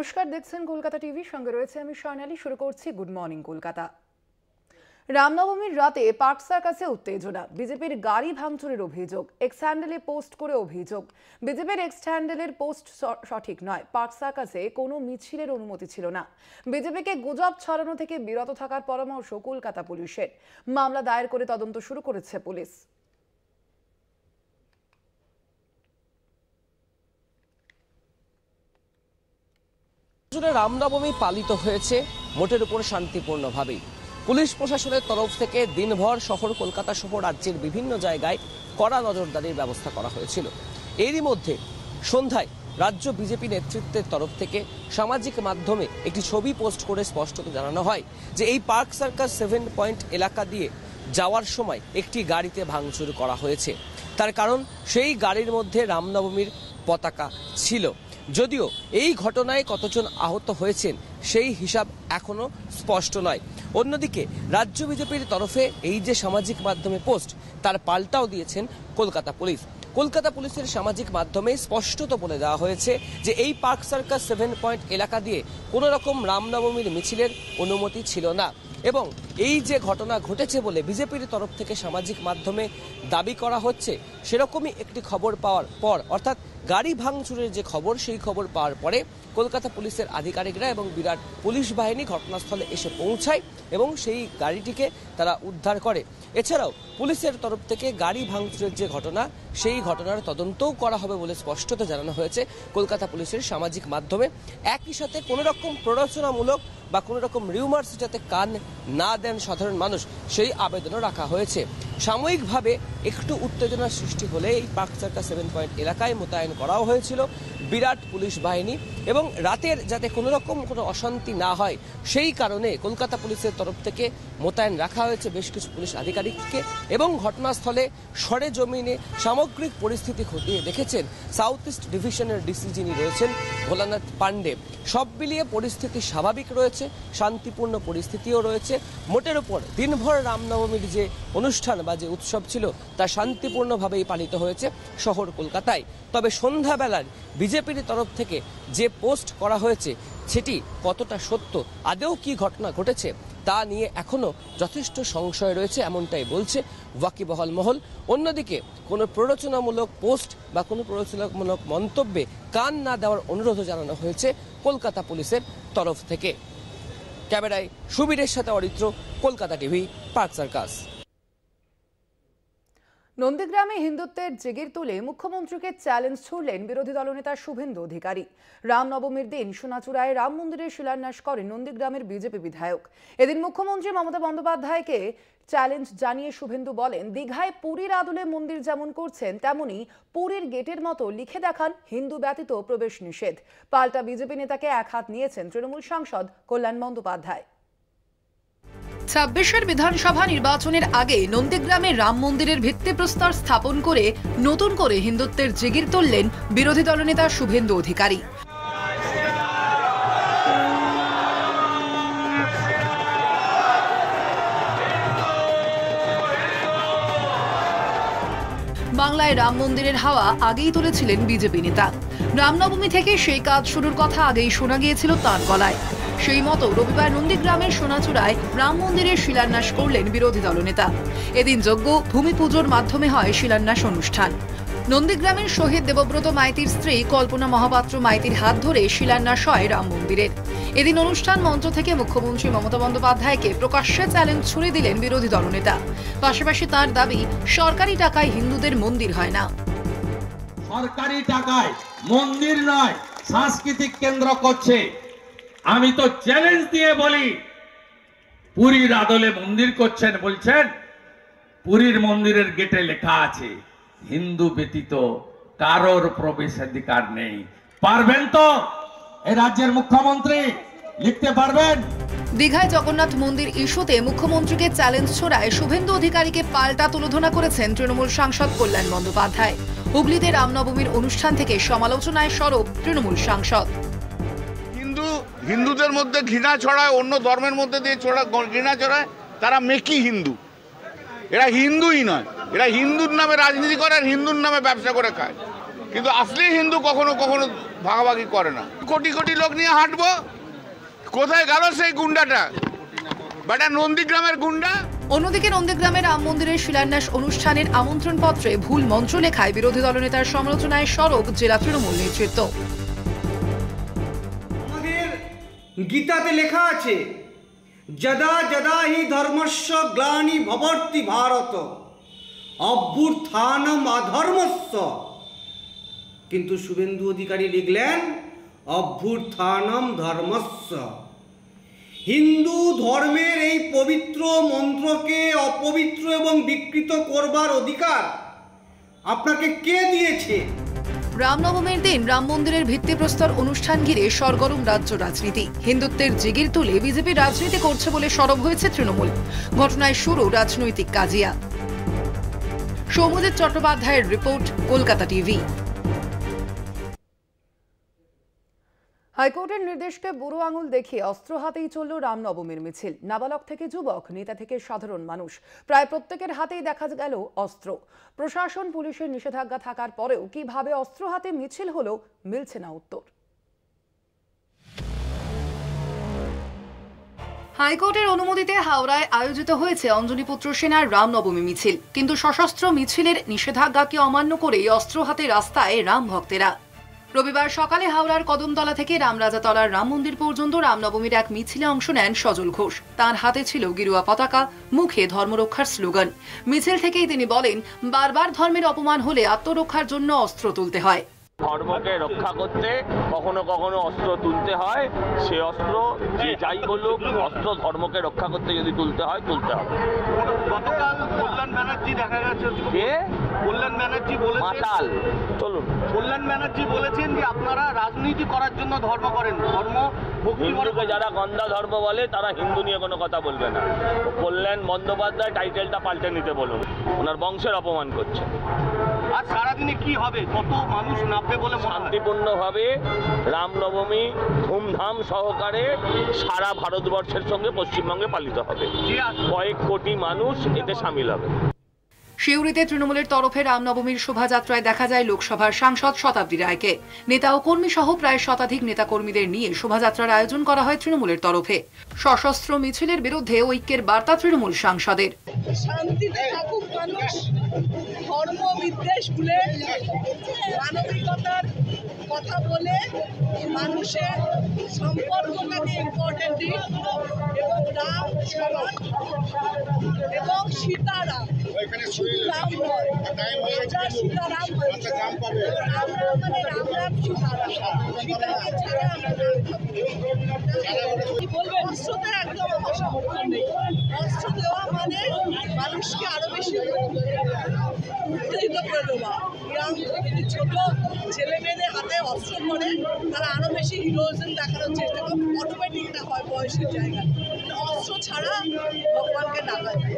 নমস্কার, দেখছেন কলকাতা টিভি, সঙ্গে রয়েছে আমি স্বর্ণালী। শুরু করছি গুড মর্নিং কলকাতা। রামনবমীর রাতে পার্ক সার্কাসে উত্তেজনা, বিজেপির গাড়ি ভাঙচুরের অভিযোগ, এক্স হ্যান্ডেলে পোস্ট করে অভিযোগ। বিজেপির এক্স হ্যান্ডেলের পোস্ট সঠিক নয়, পার্ক সার্কাসে কোনো মিছিলের অনুমতি ছিল না। বিজেপিকে গুজব ছড়ানো থেকে বিরত থাকার পরামর্শ কলকাতা পুলিশের। মামলা দায়ের করে তদন্ত শুরু করেছে পুলিশ। রামনবমী পালিত হয়েছে মোটের উপর শান্তিপূর্ণভাবেই। পুলিশ প্রশাসনের তরফ থেকে দিনভর শহর কলকাতা সহ রাজ্যের বিভিন্ন জায়গায় কড়া নজরদারির ব্যবস্থা করা হয়েছিল। এরই মধ্যে সন্ধ্যায় রাজ্য বিজেপি নেতৃত্বের তরফ থেকে সামাজিক মাধ্যমে একটি ছবি পোস্ট করে স্পষ্টত জানানো হয় যে এই পার্ক সার্কাস 7 পয়েন্ট এলাকা দিয়ে যাওয়ার সময় একটি গাড়িতে ভাঙচুর করা হয়েছে। তার কারণ সেই গাড়ির মধ্যে রামনবমীর পতাকা ছিল। যদিও এই ঘটনায় কতজন আহত হয়েছেন সেই হিসাব এখনো স্পষ্ট নয়। অন্যদিকে রাজ্য বিজেপির তরফে এই যে সামাজিক মাধ্যমে পোস্ট, তার পাল্টাও দিয়েছেন কলকাতা পুলিশ। কলকাতা পুলিশের সামাজিক মাধ্যমে স্পষ্টত বলে দেওয়া হয়েছে যে এই পার্ক সার্কাস 7 পয়েন্ট এলাকা দিয়ে কোনো রকম রামনবমীর মিছিলের অনুমতি ছিল না। এবং এই যে ঘটনা ঘটেছে বলে বিজেপির তরফ থেকে সামাজিক মাধ্যমে দাবি করা হচ্ছে, সেরকমই একটি খবর পাওয়ার পর, অর্থাৎ গাড়ি ভাঙচুরের যে খবর, সেই খবর পাওয়ার পরে কলকাতা পুলিশের আধিকারিকরা এবং বিরাট পুলিশ বাহিনী ঘটনাস্থলে এসে পৌঁছায় এবং সেই গাড়িটিকে তারা উদ্ধার করে। এছাড়াও পুলিশের তরফ থেকে গাড়ি ভাঙচুরের যে ঘটনা, সেই ঘটনার তদন্তও করা হবে বলে স্পষ্টত জানানো হয়েছে কলকাতা পুলিশের সামাজিক মাধ্যমে। একই সাথে কোনো রকম প্ররোচনামূলক বা কোনো রকম রিউমার্স যাতে কান না দেন সাধারণ মানুষ, সেই আবেদনও রাখা হয়েছে। সাময়িকভাবে একটু উত্তেজনা সৃষ্টি হলে এই পার্ক সার্কাস 7 পয়েন্ট এলাকায় মোতায়েন করাও হয়েছিল বিরাট পুলিশ বাহিনী, এবং রাতের যাতে কোনো রকম কোনো অশান্তি না হয় সেই কারণে কলকাতা পুলিশের তরফ থেকে মোতায়েন রাখা হয়েছে বেশ কিছু পুলিশ আধিকারিককে। এবং ঘটনাস্থলে সরেজমিনে সামগ্রিক পরিস্থিতি খতিয়ে দেখেছেন সাউথ ইস্ট ডিভিশনের ডিসি যিনি রয়েছেন ভোলানাথ পান্ডে। সব মিলিয়ে পরিস্থিতি স্বাভাবিক রয়েছে, শান্তিপূর্ণ পরিস্থিতিও রয়েছে। মোটের উপর দিনভর রামনবমীর যে অনুষ্ঠান বা যে উৎসব ছিল তা শান্তিপূর্ণভাবেই পালিত হয়েছে শহর কলকাতায়। তবে সন্ধ্যাবেলার বিজেপির তরফ থেকে যে পোস্ট করা হয়েছে সেটি কতটা সত্য, আদৌ কি ঘটনা ঘটেছে তা নিয়ে এখনো যথেষ্ট সংশয় রয়েছে, এমনটাই বলছে ওয়াকিবহাল মহল। অন্যদিকে কোনো প্ররোচনামূলক পোস্ট বা কোনো প্ররোচনামূলক মন্তব্যে কান না দেওয়ার অনুরোধও জানানো হয়েছে কলকাতা পুলিশের তরফ থেকে। ক্যামেরায় সুবীরের সাথে Aritra, Kolkata TV, park circus. নন্দীগ্রামে হিন্দুত্বের জেগির তুলে মুখ্যমন্ত্রীকে চ্যালেঞ্জ ছুড়লেন বিরোধী দলনেতা শুভেন্দু অধিকারী। রামনবমীর দিন সোনাচূড়ায় রাম মন্দিরের শিলান্যাস করেন নন্দীগ্রামের বিজেপি বিধায়ক। এদিন মুখ্যমন্ত্রী মমতা বন্দ্যোপাধ্যায়কে চ্যালেঞ্জ জানিয়ে শুভেন্দু বলেন, দীঘায় পুরীর আদলে মন্দির যেমন করছেন তেমনি পুরীর গেটের মতো লিখে দেখান হিন্দু ব্যতীত প্রবেশ নিষেধ। পাল্টা বিজেপি নেতাকে একহাত নিয়েছেন তৃণমূল সাংসদ কল্যাণ বন্দ্যোপাধ্যায়। ২৬ বিধানসভা নির্বাচনের আগে নন্দীগ্রামে রাম মন্দিরের ভিত্তিপ্রস্তর স্থাপন করে নতুন করে হিন্দুত্বের জিগির তুললেন বিরোধী দলনেতা শুভেন্দু অধিকারী। বাংলায় রাম মন্দিরের হাওয়া আগেই তুলেছিলেন বিজেপি নেতা। রামনবমী থেকে সেই কাজ শুরুর কথা আগেই শোনা গিয়েছিল তাঁর গলায়। সেই মতো রবিবার নন্দীগ্রামের সোনাচূড়ায় রাম মন্দিরের শিলান্যাস করলেন বিরোধী দলনেতা। এদিন যজ্ঞ ভূমি পুজোর মাধ্যমে হয় শিলান্যাস অনুষ্ঠান। নন্দীগ্রামের শহীদ দেবব্রত মাইতির স্ত্রী কল্পনা মহাপাত্র মাইতির হাত ধরে শিলান্যাস হয় রাম মন্দিরের। এদিন অনুষ্ঠান মঞ্চ থেকে মুখ্যমন্ত্রী মমতা বন্দ্যোপাধ্যায়কে প্রকাশ্যে চ্যালেঞ্জ ছুড়ে দিলেন বিরোধী দলনেতা। পাশাপাশি তার দাবি, সরকারি টাকায় হিন্দুদের মন্দির হয় না। সরকারি টাকায় মন্দির নয়, সাংস্কৃতিক কেন্দ্র করছে। আমি তো চ্যালেঞ্জ দিয়ে বলি, পুরীর আদলে মন্দির করছেন, বলছেন পুরীর মন্দিরের গেটে লেখা আছে হিন্দু ব্যতীত কারোর প্রবেশাধিকার নেই। পারবেন তো এই রাজ্যের মুখ্যমন্ত্রী লিখতে পারবেন? দীঘায় জগন্নাথ মন্দির ইস্যুতে মুখ্যমন্ত্রীকে চ্যালেঞ্জ ছোড়ায় শুভেন্দু অধিকারীকে পাল্টা তুলোধনা করেছেন তৃণমূল সাংসদ কল্যাণ বন্দ্যোপাধ্যায়। হুগলিতে রামনবমীর অনুষ্ঠান থেকে সমালোচনায় সরব তৃণমূল সাংসদ। হিন্দুদের মধ্যে ঘৃণা ছড়ায়, অন্য ধর্মের মধ্যে দিয়ে ঘৃণা ছড়ায়, তারা মেকি হিন্দু। এরা হিন্দুই নয়, এরা হিন্দুর নামে রাজনীতি করে আর হিন্দুর নামে ব্যবসা করে খায়। কিন্তু আসলে হিন্দু কখনো কখনো ভাগাভাগি করে না। কোটি কোটি লোক নিয়ে হাঁটবো, কোথায় গেল সেই গুন্ডাটা, বেটা নন্দীগ্রামের গুন্ডা। অন্যদিকে নন্দীগ্রামে রাম মন্দিরের শিলান্যাস অনুষ্ঠানের আমন্ত্রণ পত্রে ভুল মন্ত্র লেখায় বিরোধী দলনেতার সমালোচনায় সরব জেলা তৃণমূল নেতৃত্ব। আমাদের গীতাতে লেখা আছে, যদা যদা হি ধর্মস্য গ্লানি ভবতি ভারত অভ্যুত্থানম অধর্মস্য। কিন্তু শুভেন্দু অধিকারী লিখলেন অভ্যুত্থানম ধর্মস্য। হিন্দু ধর্মের এই পবিত্র মন্ত্রকে অপবিত্র এবং বিকৃত করবার অধিকার আপনাকে কে দিয়েছে? রামনবমীর দিন রাম মন্দিরের ভিত্তিপ্রস্তর অনুষ্ঠান ঘিরে সরগরম রাজ্য রাজনীতি। হিন্দুত্বের জিগির তুলে বিজেপি রাজনীতি করছে বলে সরব হয়েছে তৃণমূল। ঘটনায় শুরু রাজনৈতিক কাজিয়া। সৌম্যজিৎ চট্টোপাধ্যায়ের রিপোর্ট, কলকাতা টিভি। হাইকোর্টের নির্দেশকে বুড়ো আঙুল দেখিয়ে অস্ত্র হাতেই চলল রামনবমীর মিছিল। নাবালক থেকে যুবক, নেতা থেকে সাধারণ মানুষ, প্রায় প্রত্যেকের হাতেই দেখা গেল অস্ত্র। প্রশাসন পুলিশের নিষেধাজ্ঞা থাকার পরেও কিভাবে অস্ত্র হাতে মিছিল হলো, মিলছে না উত্তর। হাইকোর্টের অনুমতিতে হাওড়ায় আয়োজিত হয়েছে অঞ্জনীপুত্র সেনার রামনবমী মিছিল, কিন্তু সশস্ত্র মিছিলের নিষেধাজ্ঞাকে অমান্য করেই অস্ত্র হাতে রাস্তায় রাম ভক্তেরা। রবিবার সকালে হাওড়ার কদমতলা থেকে রামরাজাতলার রাম মন্দির পর্যন্ত রামনবমীর এক মিছিলে অংশ নেন সজল ঘোষ। তার হাতে ছিল গেরুয়া পতাকা, মুখে ধর্মরক্ষার স্লোগান। মিছিল থেকেই তিনি বলেন, বারবার ধর্মের অপমান হলে আত্মরক্ষার জন্য অস্ত্র তুলতে হয়। ধর্মকে রক্ষা করতে কখনো কখনো অস্ত্র তুলতে হয়। সে অস্ত্র যে যাই বলুক, অস্ত্র ধর্মকে রক্ষা করতে যদি তুলতে হয়, তুলতে হবে। গতকাল কল্যাণ ব্যানার্জি দেখা গেছে, কে কল্যাণ ব্যানার্জি বলেছেন, মাতাল। চলুন, কল্যাণ ব্যানার্জি বলেছেন যে আপনারা রাজনীতি করার জন্য ধর্ম করেন, ধর্ম হিন্দুকে যারা গন্ধা ধর্ম বলে তারা হিন্দু নিয়ে কোনো কথা বলবে না। কল্যাণ বন্দ্যোপাধ্যায় টাইটেলটা পাল্টে নিতে বলুন, ওনার বংশের অপমান করছে। আর সারাদিনে কি হবে, কত মানুষ নামবে বলে শান্তিপূর্ণভাবে রামনবমী ধুমধাম সহকারে সারা ভারতবর্ষের সঙ্গে পশ্চিমবঙ্গে পালিত হবে। কয়েক কোটি মানুষ এতে সামিল হবে। শিউরিতে তৃণমূলের তরফে রামনবমীর শোভাযাত্রায় দেখা যায় লোকসভার সাংসদ শতাব্দী রায়কে। নেতা ও কর্মী সহ প্রায় শতাধিক নেতাকর্মীদের নিয়ে শোভাযাত্রার আয়োজন করা হয় তৃণমূলের তরফে। সশস্ত্র মিছিলের বিরুদ্ধে ঐক্যের বার্তা তৃণমূল সাংসদের। শান্তিতে থাকুক মানুষ, ধর্ম বিদ্বেষ ভুলে মানবিকতার কথা বলে মানুষের সম্পর্কটাকে ইম্পর্টেন্ট দিন, এবং রাম সমান এবং সীতারাম, শুধু রাম নয়, রাজা সীতারাম হয়েছে। রাম রাম মানে রাম রাম সীতারাম, সীতাকে ছাড়া আমরা কি বলবেন, অস্ত্রদের একদম আমার সমর্থন নেই। অস্ত্র দেওয়া মানে মানুষকে আরো বেশি উত্তেজিত করে দেওয়া। গ্রাম যদি ছোট ছেলে মেয়েদের হাতে অস্ত্র পড়ে, তারা আরো বেশি হিরোইজম দেখানোর চেষ্টা করে। অটোমেটিক এটা হয় বয়সের জায়গায়, অস্ত্র ছাড়া ভগবানকে ডাকা যায়।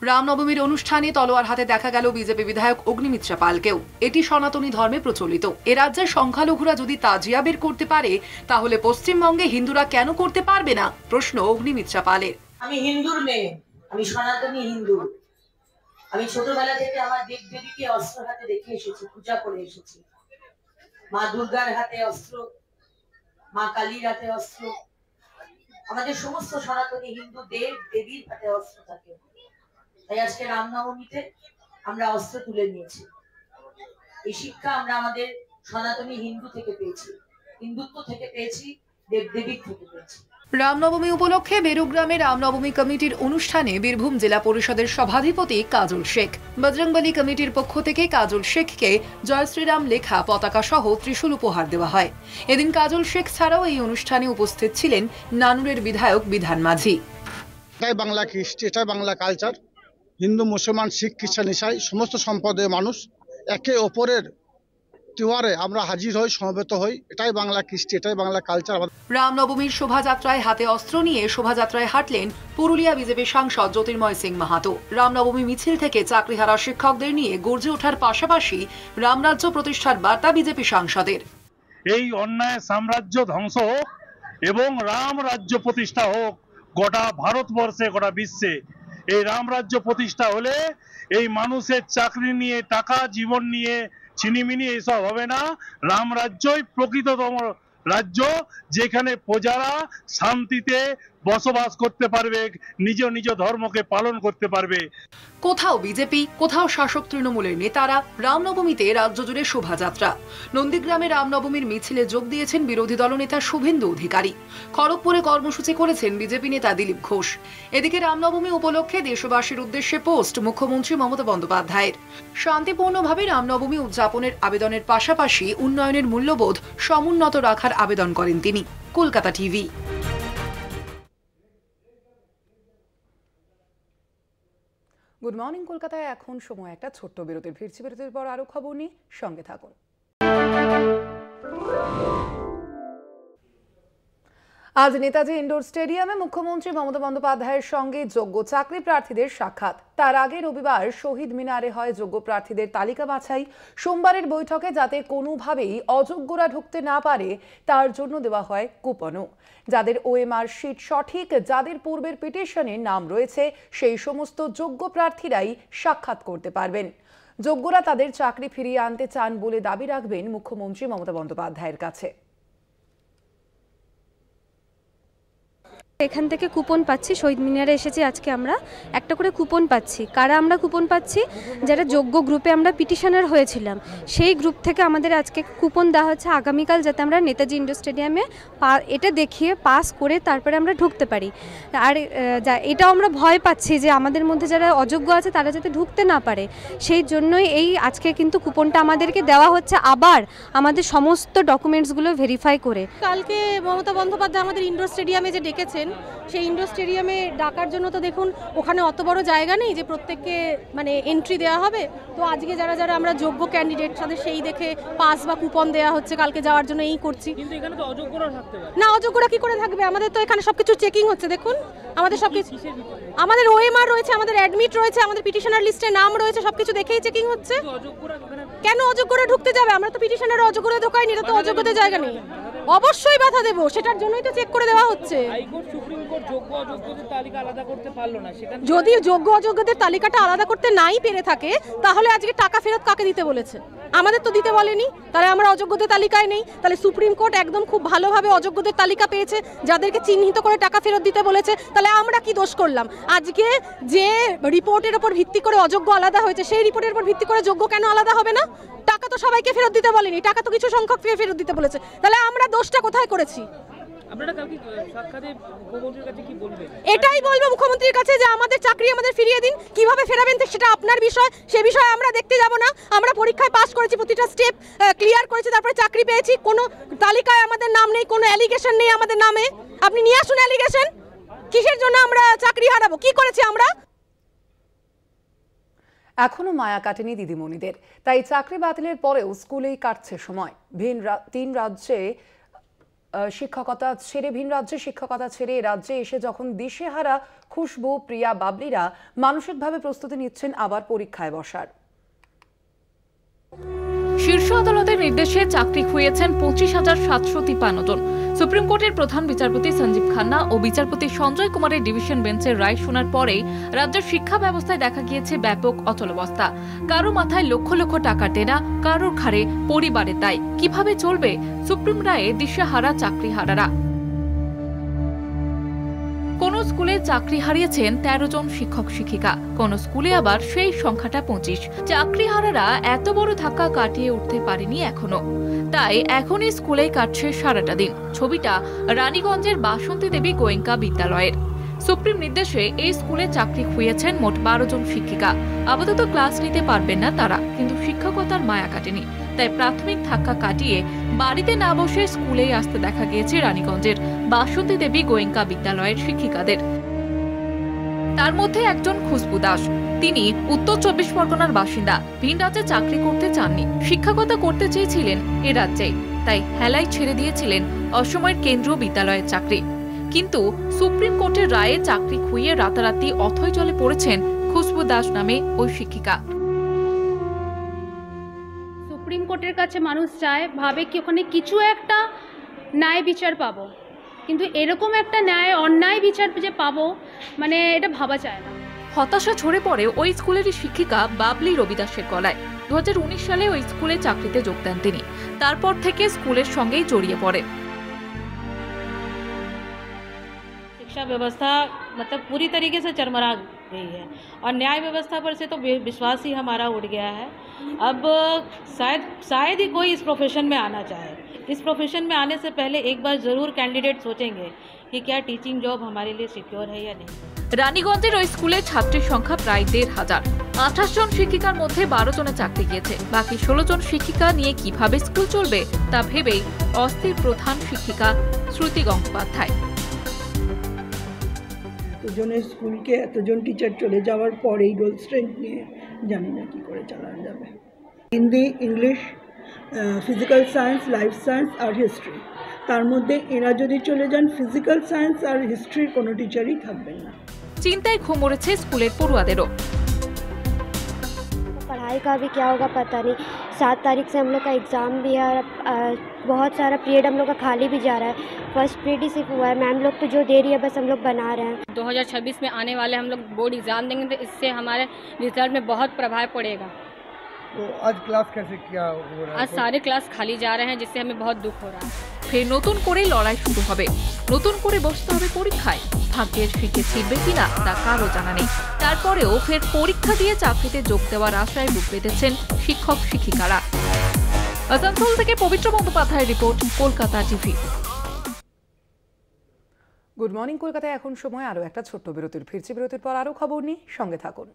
রামনবমীর অনুষ্ঠানে তলোয়ার হাতে দেখা গেল বিজেপি বিধায়ক অগ্নিমিত্রা পালকেও। এটি সনাতনী ধর্মে প্রচলিত। এ রাজ্যের সংখ্যালঘুরা যদি তাজিয়া বের করতে পারে, তাহলে পশ্চিমবঙ্গে হিন্দুরা কেন করতে পারবে না? প্রশ্ন অগ্নিমিত্রা পালের। আমি হিন্দুর মেয়ে, আমি সনাতনী হিন্দু। আমি ছোটবেলা থেকে আমার দেব দেবীকে অস্ত্র হাতে দেখে এসেছি, পূজা করে এসেছি। মা দুর্গার হাতে অস্ত্র, মা কালীর হাতে অস্ত্র, আমাদের সমস্ত সনাতনী হিন্দু দেব দেবীর হাতে অস্ত্র থাকে। তাই আজকে রামনবমীতে আমরা অস্ত্র তুলে নিয়েছি। এই শিক্ষা আমরা আমাদের সনাতনী হিন্দু থেকে পেয়েছি, হিন্দুত্ব থেকে পেয়েছি, দেবদেবীর থেকে পেয়েছি। রামনবমী উপলক্ষে বেরুগ্রামে রামনবমী কমিটির অনুষ্ঠানে বীরভূম জেলা পরিষদের সভাধিপতি কাজল শেখ। বজরংবলী কমিটির পক্ষ থেকে কাজল শেখকে জয় শ্রীরাম লেখা পতাকা সহ ত্রিশূল উপহার দেওয়া হয়। এদিন কাজল শেখ ছাড়াও এই অনুষ্ঠানে উপস্থিত ছিলেন নানুরের বিধায়ক বিধান মাঝি। এটাই বাংলা কৃষ্টি, এটাই বাংলা কালচার। হিন্দু, মুসলমান, শিখ, খ্রিস্টান, ইসাই সমস্ত সম্প্রদায়ের মানুষ একে অপরের তিওয়ারে আমরা হাজির হই, সমবেত হই। এটাই বাংলা কৃষ্টি, এটাই বাংলা কালচার। রামনবমীর শোভাযাত্রায় হাতে অস্ত্র নিয়ে শোভাযাত্রায় হাঁটলেন পুরুলিয়া বিজেপি সাংসদ জ্যোতির্ময় সিং মাহাতো। রামনবমী মিছিল থেকে চাকরিহারা শিক্ষকদের নিয়ে গর্জে ওঠার পাশাপাশি রামরাজ্য প্রতিষ্ঠার বার্তা বিজেপি সাংসদের। এই অন্যায় সাম্রাজ্য ধ্বংস হোক এবং রাম রাজ্য প্রতিষ্ঠা হোক গোটা ভারতবর্ষে, গোটা বিশ্বে। এই রাম রাজ্য প্রতিষ্ঠা হলে এই মানুষের চাকরি নিয়ে, টাকা, জীবন নিয়ে ছিনিমিনি এইসব হবে না। রাম রাজ্যই প্রকৃততম রাজ্য, যেখানে প্রজারা শান্তিতে বসবাস করতে পারবে, নিজ নিজ ধর্মকে পালন করতে পারবে। কোথাও বিজেপি, কোথাও শাসক তৃণমূলের নেতারা রামনবমীতে রাজ্য জুড়ে শোভাযাত্রা। নন্দীগ্রামে রামনবমীর মিছিলে যোগ দিয়েছেন বিরোধী দলনেতা শুভেন্দু অধিকারী। খড়গপুরে কর্মসূচি করেছেন বিজেপি নেতা দিলীপ ঘোষ। এদিকে রামনবমী উপলক্ষে দেশবাসীর উদ্দেশ্যে পোস্ট মুখ্যমন্ত্রী মমতা বন্দ্যোপাধ্যায়ের। শান্তিপূর্ণভাবে রামনবমী উদযাপনের আবেদনের পাশাপাশি উন্নয়নের মূল্যবোধ সমুন্নত রাখার আবেদন করেন তিনি। কলকাতা টিভি। গুড মর্নিং কলকাতায় এখন সময় একটা ছোট্ট বিরতির। ফিরছি বিরতির পর আরো খবর নিয়ে, সঙ্গে থাকুন। আজ নেতাজি ইন্ডোর স্টেডিয়ামে মুখ্যমন্ত্রী মমতা বন্দ্যোপাধ্যায়ের সঙ্গে যোগ্য চাকরি প্রার্থীদের সাক্ষাৎ। তার আগে রবিবার শহীদ মিনারে হয় যোগ্য প্রার্থীদের তালিকা বাছাই। সোমবারের বৈঠকে যাতে কোনোভাবেই অযোগ্যরা ঢুকতে না পারে তার জন্য দেওয়া হয় কুপনও। যাদের ওএমআর শিট সঠিক, যাদের পূর্বের পিটিশনে নাম রয়েছে, সেই সমস্ত যোগ্য প্রার্থীরাই সাক্ষাৎ করতে পারবেন। যোগ্যরা তাদের চাকরি ফিরিয়ে আনতে চান বলে দাবি রাখবেন মুখ্যমন্ত্রী মমতা বন্দ্যোপাধ্যায়ের কাছে। এখান থেকে কুপন পাচ্ছি, শহীদ মিনারে এসেছি আজকে, আমরা একটা করে কুপন পাচ্ছি। কারা আমরা কুপন পাচ্ছি? যারা যোগ্য গ্রুপে আমরা পিটিশনার হয়েছিলাম, সেই গ্রুপ থেকে আমাদের আজকে কুপন দেওয়া হচ্ছে আগামীকাল, যাতে আমরা নেতাজি ইন্ডোর স্টেডিয়ামে এটা দেখিয়ে পাস করে তারপরে আমরা ঢুকতে পারি। আর এটাও আমরা ভয় পাচ্ছি যে আমাদের মধ্যে যারা অযোগ্য আছে তারা যাতে ঢুকতে না পারে, সেই জন্যই এই আজকে কিন্তু কুপনটা আমাদেরকে দেওয়া হচ্ছে, আবার আমাদের সমস্ত ডকুমেন্টসগুলো ভেরিফাই করে। কালকে মমতা বন্দ্যোপাধ্যায় আমাদের ইন্ডোর স্টেডিয়ামে যে ডেকেছেন, সেই ইন্ডোর স্টেডিয়ামে ডাকার জন্য তো দেখুন ওখানে অত বড় জায়গা নেই যে প্রত্যেককে মানে এন্ট্রি দেওয়া হবে। তো আজকে যারা যারা আমরা যোগ্য ক্যান্ডিডেট তাদের সেই দেখে পাস বা কুপন দেওয়া হচ্ছে কালকে যাওয়ার জন্য, এই করছি। কিন্তু এখানে তো অযোগ্যরা থাকতে পারে না, অযোগ্যরা কি করে থাকবে? আমাদের তো এখানে সবকিছু চেকিং হচ্ছে, দেখুন আমাদের সবকিছু, আমাদের ওএমআর রয়েছে, আমাদের অ্যাডমিট রয়েছে, আমাদের পিটিশনার লিস্টে নাম রয়েছে, সবকিছু দেখেই চেকিং হচ্ছে। কেন অযোগ্যরা ঢুকতে যাবে? আমরা তো পিটিশনার অযোগ্যরা ঢোকাইনি, এটা তো অযোগ্যদের জায়গা নেই। অবশ্যই বাধা দেবো, সেটার জন্যই তো চেক করে দেওয়া হচ্ছে। হাইকোর্ট সুপ্রিম কোর্ট যোগ্য অযোগ্যদের তালিকা আলাদা করতে পারলো না। যদি যোগ্য অযোগ্যদের তালিকাটা আলাদা করতে নাই পেরে থাকে, তাহলে আজকে টাকা ফেরত কাকে দিতে বলেছে? আমাদের তো দিতে বলেনি, তাহলে আমরা অযোগ্যদের তালিকায় নেই। তাহলে সুপ্রিম কোর্ট একদম খুব ভালোভাবে অযোগ্যদের তালিকা পেয়েছে, যাদেরকে চিহ্নিত করে টাকা ফেরত দিতে বলেছে। তাহলে আমরা কি দোষ করলাম? আজকে যে রিপোর্টের উপর ভিত্তি করে অযোগ্য আলাদা হয়েছে, সেই রিপোর্টের উপর ভিত্তি করে যোগ্য কেন আলাদা হবে না? টাকা তো সবাইকে ফেরত দিতে বলেনি, টাকা তো কিছু সংখ্যক ফেরত দিতে বলেছে। তাহলে আমরা দোষটা কোথায় করেছি? আপনারা কালকে সাক্ষাতে মুখ্যমন্ত্রীর কাছে কি বলবেন? এটাই বলবো মুখ্যমন্ত্রীর কাছে যে আমাদের চাকরি আমাদের ফিরিয়ে দিন। কিভাবে ফেরাবেন সেটা আপনার বিষয়, সে বিষয়ে আমরা দেখতে যাব না। আমরা পরীক্ষায় পাস করেছি, প্রতিটা স্টেপ ক্লিয়ার করেছি, তারপরে চাকরি পেয়েছি। কোনো তালিকায় আমাদের নাম নেই, কোনো অ্যালিগেশন নেই আমাদের নামে। আপনি নিয়ে আসুন অ্যালিগেশন। কিসের জন্য আমরা চাকরি হারাবো? কি করেছি আমরা? এখনো মায়া কাটেনি দিদিমণিদের, তাই চাকরি বাতিলের পরেও স্কুলেই কাটছে সময়। ভিন রাজ্যে শিক্ষকতা ছেড়ে রাজ্যে এসে যখন দিশেহারা খুশবু, প্রিয়া, বাবলিরা মানসিকভাবে প্রস্তুতি নিচ্ছেন আবার পরীক্ষায় বসার। শীর্ষ আদালতের নির্দেশে চাকরি খুইয়েছেন 25,753 জন। সুপ্রিম কোর্টের প্রধান বিচারপতি সঞ্জীব খান্না ও বিচারপতি সঞ্জয় কুমারের ডিভিশন বেঞ্চের রায় শোনার পরেই রাজ্যের শিক্ষা ব্যবস্থায় দেখা গিয়েছে ব্যাপক অচলাবস্থা। কারো মাথায় লক্ষ লক্ষ টাকা দেনা, কারোর ঘাড়ে পরিবারের দায়। কিভাবে চলবে সুপ্রিম রায়ে দিশেহারা চাকরিহারারা? কোন স্কুলে চাকরি হারিয়েছেন 13 জন শিক্ষক শিক্ষিকা, কোন স্কুলে আবার সেই সংখ্যাটা 25। চাকরিহারারা এত বড় ধাক্কা কাটিয়ে উঠতে পারেনি এখনো, তাই এখনই স্কুলেই কাটছে সারাটা দিন। ছবিটা রানীগঞ্জের বাসন্তী দেবী গোয়েঙ্কা বিদ্যালয়ের। সুপ্রিম নির্দেশে এই স্কুলে চাকরি খুইয়েছেন মোট 12 জন শিক্ষিকা। আপাতত ক্লাস নিতে পারবেন না তারা, কিন্তু শিক্ষকতার মায়া কাটেনি, তাই প্রাথমিক ধাক্কা কাটিয়ে বাড়িতে না বসে স্কুলেই আসতে দেখা গিয়েছে রানীগঞ্জের বাসন্তী দেবী গোয়েঙ্কা বিদ্যালয়ের শিক্ষিকাদের। তার মধ্যে একজন খুশবু দাস। তিনি উত্তর 24 পরগনার বাসিন্দা। ভিন রাজ্যে চাকরি করতে চাননি, শিক্ষকতা করতে চেয়েছিলেন এ রাজ্যেই, তাই হেলায় ছেড়ে দিয়েছিলেন অসময়ের কেন্দ্রীয় বিদ্যালয়ের চাকরি। কিন্তু সুপ্রিম কোর্টের রায়ে চাকরি খুইয়ে রাতারাতি অথৈ জলে পড়েছেন খুশবু দাস নামে ওই শিক্ষিকা। সুপ্রিম কোর্টের কাছে মানুষ চায়, ভাবে কি ওখানে কিছু একটা ন্যায় বিচার পাবো, কিন্তু এরকম একটা অন্যায় বিচার যে পাবো, মানে এটা ভাবা যায় না। হতাশা ঝরে পড়ে ওই স্কুলেরই শিক্ষিকা বাবলি রবিদাসের গলায়। 2019 সালে ওই স্কুলে চাকরিতে যোগ দেন তিনি। তারপর থেকে স্কুলের সঙ্গেই জড়িয়ে পড়েন। शिक्षा व्यवस्था मतलब पूरी तरीके से चरमरा गई है और न्याय व्यवस्था पर से तो विश्वास ही हमारा उठ गया है। अब शायद ही कोई इस प्रोफेशन में आना चाहे। इस प्रोफेशन में आने से पहले एक बार ज़रूर कैंडिडेट सोचेंगे कि क्या टीचिंग जॉब हमारे लिए सिक्योर है या नहीं। রানীগঞ্জের ওই স্কুলে ছাত্রীর সংখ্যা প্রায় 1,500। 28 জন শিক্ষিকার মধ্যে 12 জনের চাকরি গিয়েছে। বাকি 16 জন শিক্ষিকা নিয়ে কিভাবে স্কুল চলবে তা ভেবেই অস্থির প্রধান শিক্ষিকা শ্রুতি গঙ্গোপাধ্যায়। এতজনের স্কুলকে এতজন টিচার চলে যাওয়ার পর এই রোল স্ট্রেংথ নিয়ে জানি না কী করে চালানো যাবে। Hindi, English, physical science, life science আর হিস্ট্রি, তার মধ্যে এরা যদি চলে যান ফিজিক্যাল সায়েন্স আর হিস্ট্রির কোনো টিচারই থাকবেন না। চিন্তায় ঘুম উড়েছে স্কুলের পড়ুয়াদেরও। पढ़ाई का भी क्या होगा पता नहीं। 7 तारीख से हम लोग का एग्ज़ाम भी है और बहुत सारा पीरियड हम लोग का खाली भी जा रहा है। फर्स्ट पीरियड ही सिर्फ हुआ है, मैम लोग तो जो दे रही है बस हम लोग बना रहे हैं। 2026 में आने वाले हम लोग बोर्ड एग्ज़ाम देंगे तो इससे हमारे रिजल्ट में बहुत प्रभाव पड़ेगा। तो आज क्लास कैसे क्या हो रहा है? आज सारे क्लास खाली जा रहे हैं जिससे हमें बहुत दुख हो रहा है। ফের নতুন করে লড়াই শুরু হবে, নতুন করে বসতে হবে পরীক্ষায়। ভাগ্যের শিখে ছিড়বে কিনা তা কারো জানা নেই। তারপরেও ফের পরীক্ষা দিয়ে চাকরিতে যোগ দেওয়ার আশায় বুক বেঁধেছেন শিক্ষক শিক্ষিকারা। আসানসোল থেকে পবিত্র বন্দ্যোপাধ্যায়ের report, Kolkata TV. Good morning কলকাতায় এখন সময় আরও একটা ছোট্ট বিরতির। ফিরছি বিরতির পর আরও খবর নিয়ে, সঙ্গে থাকুন।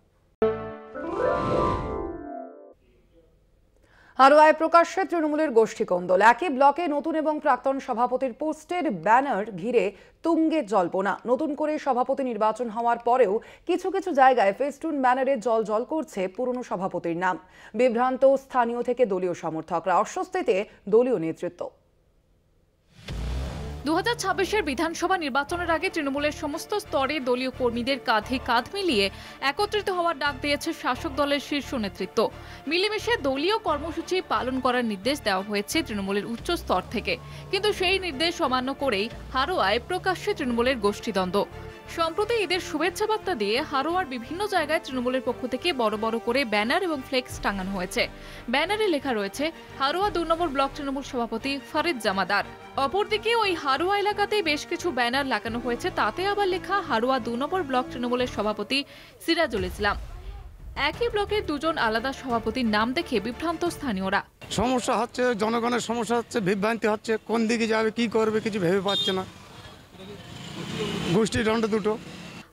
হারোয়ায় প্রকাশ্যে তৃণমূলের গোষ্ঠী কোন্দল। একই ব্লকে নতুন এবং প্রাক্তন সভাপতির পোস্টের ব্যানার ঘিরে তুঙ্গে জল্পনা। নতুন করে সভাপতি নির্বাচন হওয়ার পরেও কিছু কিছু জায়গায় ফেস্টুন ব্যানারে জল করছে পুরনো সভাপতির নাম। বিভ্রান্ত স্থানীয় থেকে দলীয় সমর্থকরা, অস্বস্তিতে দলীয় নেতৃত্ব। 2026-এর বিধানসভা নির্বাচনের আগে তৃণমূলের সমস্ত স্তরে দলীয় কর্মীদের কাঁধে কাঁধ মিলিয়ে একত্রিত হওয়ার ডাক দিয়েছে শাসক দলের শীর্ষ নেতৃত্ব। মিলেমিশে দলীয় কর্মসূচি পালন করার নির্দেশ দেওয়া হয়েছে তৃণমূলের উচ্চ স্তর থেকে, কিন্তু সেই নির্দেশ অমান্য করেই হারোয়ায় প্রকাশ্যে তৃণমূলের গোষ্ঠীদ্বন্দ্ব। সম্প্রতি ঈদের শুভেচ্ছা বার্তা দিয়ে হারোয়ার বিভিন্ন জায়গায় তৃণমূলের পক্ষ থেকে বড় বড় করে ব্যানার এবং ফ্লেক্স টাঙানো হয়েছে। ব্যানারে লেখা রয়েছে হারোয়া 2 নম্বর ব্লক তৃণমূল সভাপতি ফরিদ জামাদার। অপরদিকে ওই হারোয়া এলাকাতেই বেশ কিছু ব্যানার লাগানো হয়েছে, তাতে আবার লেখা হারোয়া 2 নম্বর ব্লক তৃণমূলের সভাপতি সিরাজুল ইসলাম। একই ব্লকের দুজন আলাদা সভাপতির নাম দেখে বিভ্রান্ত স্থানীয়রা। সমস্যা হচ্ছে, জনগণের সমস্যা হচ্ছে, বিভ্রান্তি হচ্ছে, কোন দিকে যাবে কি করবে কিছু ভেবে পাচ্ছে না। গোষ্ঠী দণ্ড দুটো।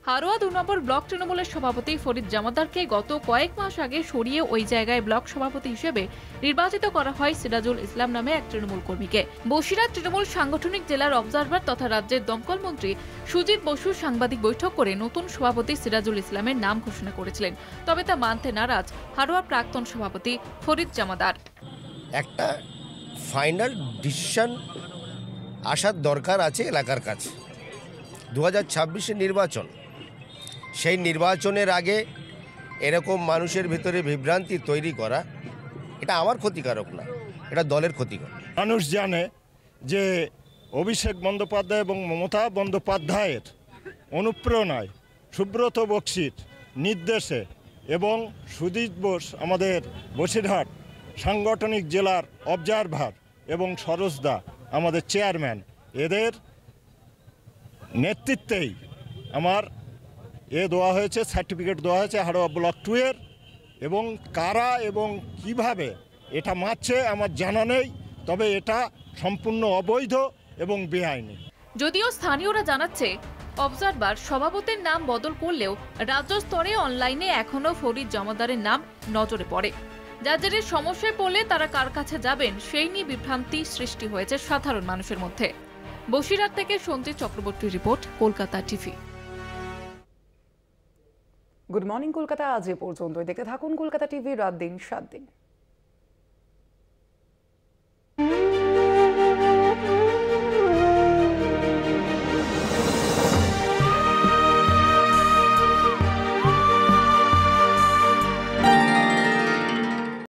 হারোয়া 2 নম্বর ব্লক তৃণমূলের সভাপতি ফরিদ জামাদারকে গত কয়েক মাস আগে সরিয়ে ওই জায়গায় ব্লক সভাপতি হিসেবে নির্বাচিত করা হয় সিরাজুল ইসলাম নামে এক তৃণমূল কর্মীকে। বসিরহাট তৃণমূল সাংগঠনিক জেলার অবজারভার তথা রাজ্যের দমকল মন্ত্রী সুজিত বসু সাংবাদিক বৈঠক করে নতুন সভাপতি সিরাজুল ইসলামের নাম ঘোষণা করেছিলেন, তবে তা মানতে নারাজ হারোয়ার প্রাক্তন সভাপতি ফরিদ জামাদার। একটা ফাইনাল ডিসিশন আসার দরকার আছে এলাকার কাছে। 2026-এর নির্বাচন, সেই নির্বাচনের আগে এরকম মানুষের ভিতরে বিভ্রান্তি তৈরি করা, এটা আমার ক্ষতিকারক না, এটা দলের ক্ষতিকর। মানুষ জানে যে অভিষেক বন্দ্যোপাধ্যায় এবং মমতা বন্দ্যোপাধ্যায়ের অনুপ্রেরণায়, সুব্রত বক্সির নির্দেশে এবং সুদীপ বোস আমাদের বসিরহাট সাংগঠনিক জেলার অবজারভার এবং সরোজদা আমাদের চেয়ারম্যান, এদের নেতৃত্বেই আমার দেওয়া হয়েছে, সার্টিফিকেট দেওয়া হয়েছে হারোয়া ব্লক 2-এর। এবং কারা এবং কিভাবে এটা মারছে আমার জানা নেই, তবে এটা সম্পূর্ণ অবৈধ এবং বেআইনি। যদিও স্থানীয়রা জানাচ্ছে অবজারভার সভাপতির নাম বদল করলেও রাজ্য স্তরে অনলাইনে এখনও ফরিদ জামাদারের নাম নজরে পড়ে। যাদের সমস্যায় পড়লে তারা কার কাছে যাবেন সেই নিয়ে বিভ্রান্তি সৃষ্টি হয়েছে সাধারণ মানুষের মধ্যে। বসিরহাট থেকে সঞ্জিত চক্রবর্তীর report, Kolkata TV. Good morning Kolkata আজ এ পর্যন্ত। দেখতে থাকুন কলকাতা টিভি, রাত দিন 7 দিন।